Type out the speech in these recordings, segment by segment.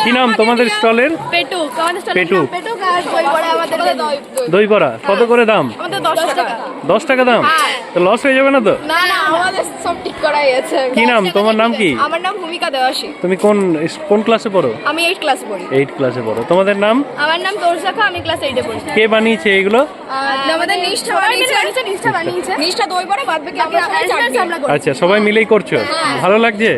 কি নাম তোমাদের স্টলের? পেটুক। আমাদের স্টলের পেটুক। নাম পেটুক আর দই বড়া আমাদের দই বড়া কত করে দাম? আমাদের 10 টাকা। 10 টাকা দাম? হ্যাঁ। তো লস হয়ে যাবে না তো? না না আমাদের সব ঠিক করাই আছে। কি নাম তোমার? নাম কি? আমার নাম ভূমিকা দেওয়াশী। তুমি কোন ক্লাসে পড়ো? আমি 8 ক্লাসে পড়ি। 8 ক্লাসে পড়ো। তোমাদের নাম? আমার নাম তোরসাখা, আমি ক্লাস 8 এ পড়ি। কে বানিয়েছে এগুলো? আমাদের নিষ্ঠা বানিয়েছে। নিষ্ঠা দই বড়া বাদ বাকি আমরা সবাই চাটনি। আচ্ছা, সবাই মিলেই করছো? ভালো লাগছে?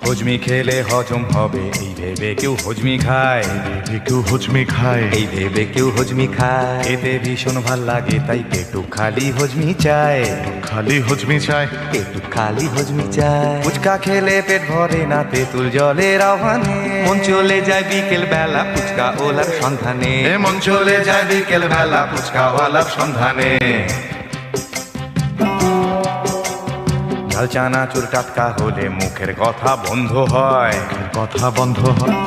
হজমি খেলে হজম হবে এই ভেবে কেউ হজমি খায়, কেউ হজমি খায়, এই ভেবে কেউ হজমি খায়। এতে ভীষণ ভাল লাগে তাই পেটু খালি হজমি চায়, খালি হজমি চায়, পেটু খালি হজমি চায়। ফুচকা খেলে পেট ভরে না, তেঁতুল জলের আহ্বানে মন চলে যায় বিকেল বেলা ফুচকা ওলার সন্ধানে, মন চলে যায় বিকেল বেলা ফুচকা ওলার সন্ধানে। ঝাল চানাচুর টাটকা হলে মুখের কথা বন্ধ হয়, কথা বন্ধ হয়,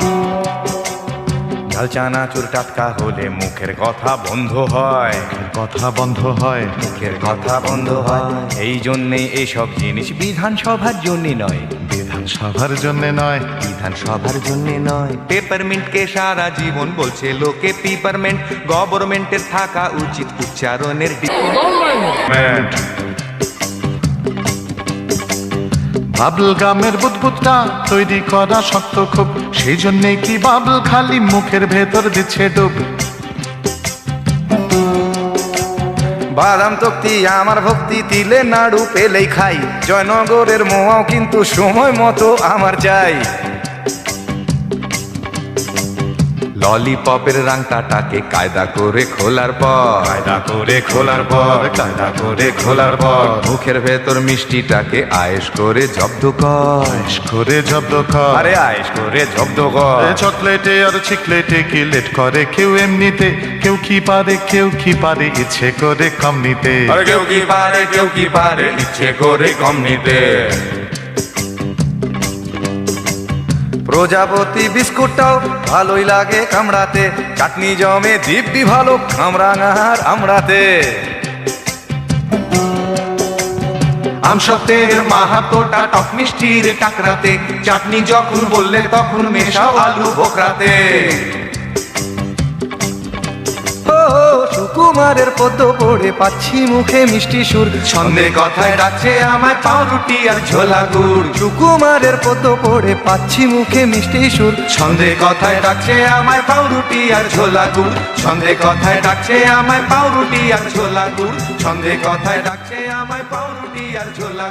ঝাল চানাচুর টাটকা হলে মুখের কথা বন্ধ হয়, কথা বন্ধ হয়, মুখের কথা বন্ধ হয়। এই জন্যেই এইসব জিনিস বিধানসভার জন্য নয়, বিধানসভার জন্য নয়, বিধানসভার জন্য নয়। পেপারমিন্টকে সারা জীবন বলছে লোকে পেপারমেন্ট, গভর্নমেন্টের থাকা উচিত উচ্চারণের ডিপার্টমেন্ট। বাবল গামের বুদবুদটা তৈরি করা শক্ত খুব, সেই জন্যে কি বাবল খালি মুখের ভেতর দিচ্ছে ডুব। বাদাম তক্তি আমার ভক্তি, তিলে নাড়ু পেলেই খাই, জয়নগরের মোয়াও কিন্তু সময় মতো আমার চাই। ললিপপের রাংটাটাকে কায়দা করে খোলার পর, কায়দা করে খোলার পর, কায়দা করে খোলার পর মুখের ভেতর মিষ্টিটাকে আয়েশ করে জব্দ কর, আয়েশ করে জব্দ কর, আরে আয়েশ করে জব্দ কর। চকলেটে আর চিকলেটে কি লেট করে কেউ এমনিতে, কেউ কি পারে, কেউ কি পারে ইচ্ছে করে কম নিতে, আরে কেউ কি পারে, কেউ কি পারে ইচ্ছে করে কম নিতে। প্রজাপতি বিস্কুটটাও ভালোই লাগে কামড়াতে, চাটনি জমে দিব্যি ভালো কামরাঙার আমড়াতে। আমসত্বের মাহাতোটা টক মিষ্টির টাকরাতে, চাটনি যখন বললে তখন মেশাও আলু বোকরাতে। সুকুমারের পদ্য পড়ে পাচ্ছি মুখে মিষ্টি সুর, ছন্দে কথায় ডাকছে আমায় পাউরুটি আর ঝোলা গুড়। সুকুমারের পদ্য পড়ে পাচ্ছি মুখে মিষ্টি সুর, ছন্দে কথায় ডাকছে আমায় পাউরুটি আর ঝোলা গুড়। ছন্দে কথায় ডাকছে আমায় পাউরুটি আর ঝোলা গুড়, ছন্দে কথায় ডাকছে আমায় পাউরুটি আর ঝোলা